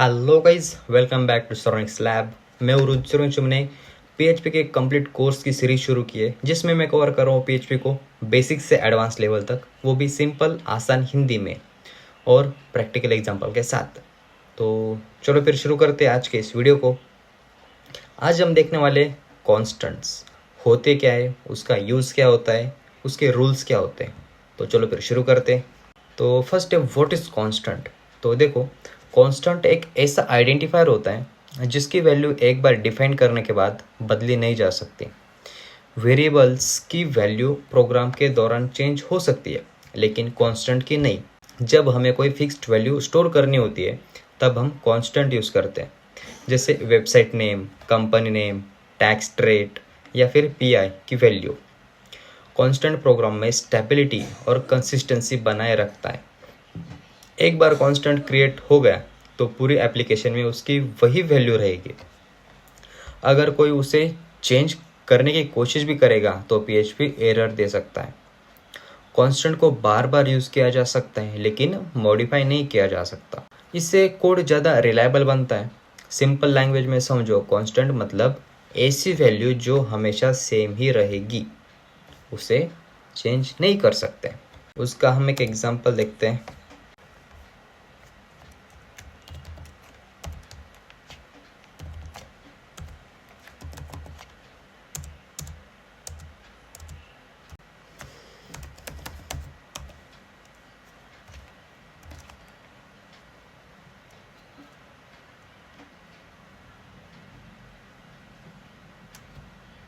Hello guys, welcome back to Stonics lab. मैं उरुचुम ने पीएचपी के कंप्लीट कोर्स की सीरीज शुरू की है, जिसमें मैं कवर कर रहा हूँ पीएचपी को बेसिक से एडवांस लेवल तक, वो भी सिंपल आसान हिंदी में और प्रैक्टिकल एग्जांपल के साथ। तो चलो फिर शुरू करते हैं आज के इस वीडियो को। आज हम देखने वाले कॉन्स्टेंट्स होते क्या है, उसका यूज़ क्या होता है, उसके रूल्स क्या होते हैं। तो चलो फिर शुरू करते हैं। तो फर्स्ट है व्हाट इज़ कांस्टेंट। तो देखो, कांस्टेंट एक ऐसा आइडेंटिफायर होता है जिसकी वैल्यू एक बार डिफाइन करने के बाद बदली नहीं जा सकती। वेरिएबल्स की वैल्यू प्रोग्राम के दौरान चेंज हो सकती है, लेकिन कांस्टेंट की नहीं। जब हमें कोई फिक्स्ड वैल्यू स्टोर करनी होती है तब हम कांस्टेंट यूज़ करते हैं, जैसे website name, company name, tax rate या फिर पीआई की वैल्यू। कांस्टेंट प्रोग्राम में स्टेबिलिटी और कंसिस्टेंसी बनाए रखता है। एक बार कांस्टेंट क्रिएट हो गया तो पूरी एप्लीकेशन में उसकी वही वैल्यू रहेगी। अगर कोई उसे चेंज करने की कोशिश भी करेगा तो पीएचपी एरर दे सकता है। कांस्टेंट को बार बार यूज़ किया जा सकता है, लेकिन मॉडिफाई नहीं किया जा सकता। इससे कोड ज़्यादा रिलायबल बनता है। सिंपल लैंग्वेज में समझो, कांस्टेंट मतलब ऐसी वैल्यू जो हमेशा सेम ही रहेगी, उसे चेंज नहीं कर सकते। उसका हम एक एग्जांपल देखते हैं।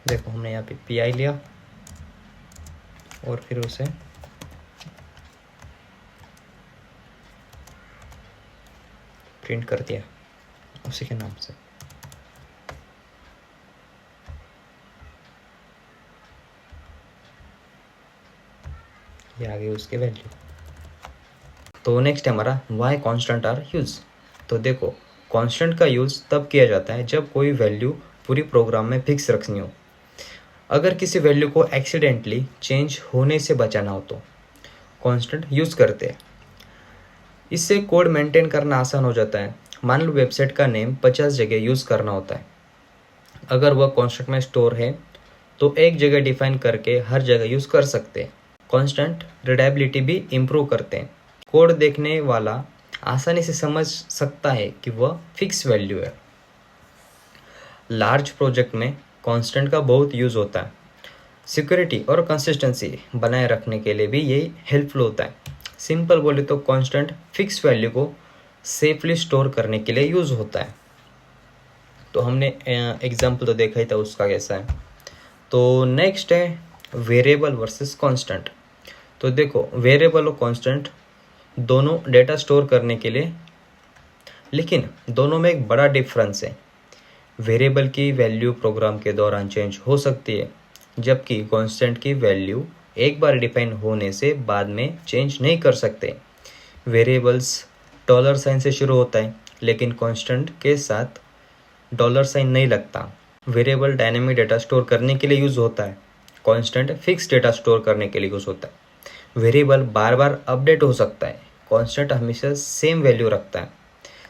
देखो, हमने यहाँ पे पी आई लिया और फिर उसे प्रिंट कर दिया उसी के नाम से। ये आ गई उसकी वैल्यू। तो नेक्स्ट है हमारा वाई कांस्टेंट आर यूज। तो देखो, कांस्टेंट का यूज़ तब किया जाता है जब कोई वैल्यू पूरी प्रोग्राम में फिक्स रखनी हो। अगर किसी वैल्यू को एक्सीडेंटली चेंज होने से बचाना हो तो कांस्टेंट यूज़ करते हैं। इससे कोड मेंटेन करना आसान हो जाता है। मान लो वेबसाइट का नेम 50 जगह यूज़ करना होता है। अगर वह कांस्टेंट में स्टोर है तो एक जगह डिफाइन करके हर जगह यूज़ कर सकते हैं। कांस्टेंट रिलायबिलिटी भी इम्प्रूव करते हैं। कोड देखने वाला आसानी से समझ सकता है कि वह फिक्स वैल्यू है। लार्ज प्रोजेक्ट में कांस्टेंट का बहुत यूज़ होता है। सिक्योरिटी और कंसिस्टेंसी बनाए रखने के लिए भी यही हेल्पफुल होता है। सिंपल बोले तो कांस्टेंट फिक्स वैल्यू को सेफली स्टोर करने के लिए यूज़ होता है। तो हमने एग्जाम्पल तो देखा ही था उसका कैसा है। तो नेक्स्ट है वेरिएबल वर्सेस कांस्टेंट। तो देखो, वेरिएबल और कांस्टेंट दोनों डेटा स्टोर करने के लिए, लेकिन दोनों में एक बड़ा डिफरेंस है। वेरिएबल की वैल्यू प्रोग्राम के दौरान चेंज हो सकती है, जबकि कांस्टेंट की वैल्यू एक बार डिफाइन होने से बाद में चेंज नहीं कर सकते। वेरिएबल्स डॉलर साइन से शुरू होता है, लेकिन कांस्टेंट के साथ डॉलर साइन नहीं लगता। वेरिएबल डायनेमिक डेटा स्टोर करने के लिए यूज़ होता है, कांस्टेंट फिक्स डेटा स्टोर करने के लिए यूज़ होता है। वेरिएबल बार बार अपडेट हो सकता है, कांस्टेंट हमेशा सेम वैल्यू रखता है।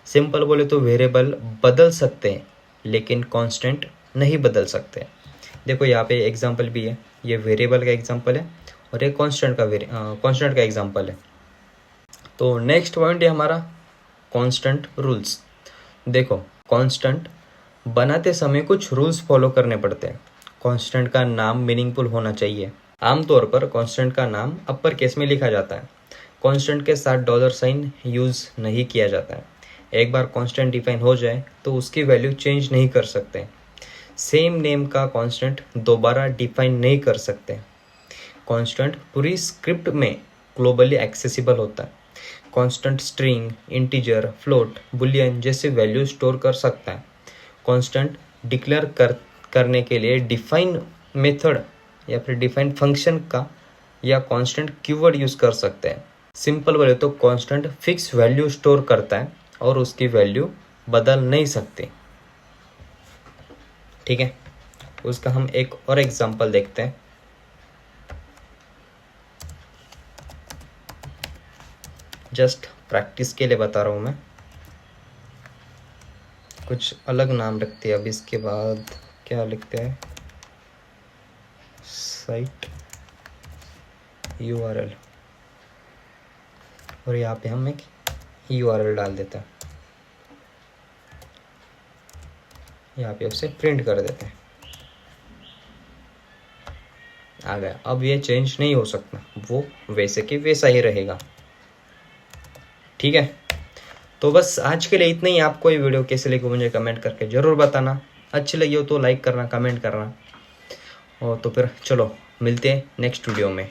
सिंपल बोले तो वेरिएबल बदल सकते हैं, लेकिन कांस्टेंट नहीं बदल सकते। देखो, यहाँ पे एग्जांपल भी है। ये वेरिएबल का एग्जांपल है और ये कांस्टेंट का एग्जांपल है। तो नेक्स्ट पॉइंट है हमारा कांस्टेंट रूल्स। देखो, कांस्टेंट बनाते समय कुछ रूल्स फॉलो करने पड़ते हैं। कांस्टेंट का नाम मीनिंगफुल होना चाहिए। आमतौर पर कांस्टेंट का नाम अपर केस में लिखा जाता है। कांस्टेंट के साथ डॉलर साइन यूज़ नहीं किया जाता है। एक बार कांस्टेंट डिफाइन हो जाए तो उसकी वैल्यू चेंज नहीं कर सकते। सेम नेम का कांस्टेंट दोबारा डिफाइन नहीं कर सकते। कांस्टेंट पूरी स्क्रिप्ट में ग्लोबली एक्सेसिबल होता है। Constant string, integer, float, Boolean जैसे वैल्यू स्टोर कर सकता है। कांस्टेंट डिक्लेयर करने के लिए डिफाइन मेथड या फिर डिफाइन फंक्शन का या कांस्टेंट कीवर्ड यूज़ कर सकते हैं। सिंपल बोले तो कांस्टेंट फिक्स वैल्यू स्टोर करता है और उसकी वैल्यू बदल नहीं सकती। ठीक है, उसका हम एक और एग्जांपल देखते हैं। जस्ट प्रैक्टिस के लिए बता रहा हूँ मैं। कुछ अलग नाम रखते हैं। अब इसके बाद क्या लिखते हैं, साइट URL, और यहाँ पे हम एक URL डाल देते हैं, यहाँ पे उसे प्रिंट कर देते हैं। आ गया। अब ये चेंज नहीं हो सकता, वो वैसे कि वैसा ही रहेगा। ठीक है, तो बस आज के लिए इतना ही। आपको ये वीडियो कैसे लगी मुझे कमेंट करके ज़रूर बताना। अच्छी लगी हो तो लाइक करना, कमेंट करना। और तो फिर चलो मिलते हैं नेक्स्ट वीडियो में।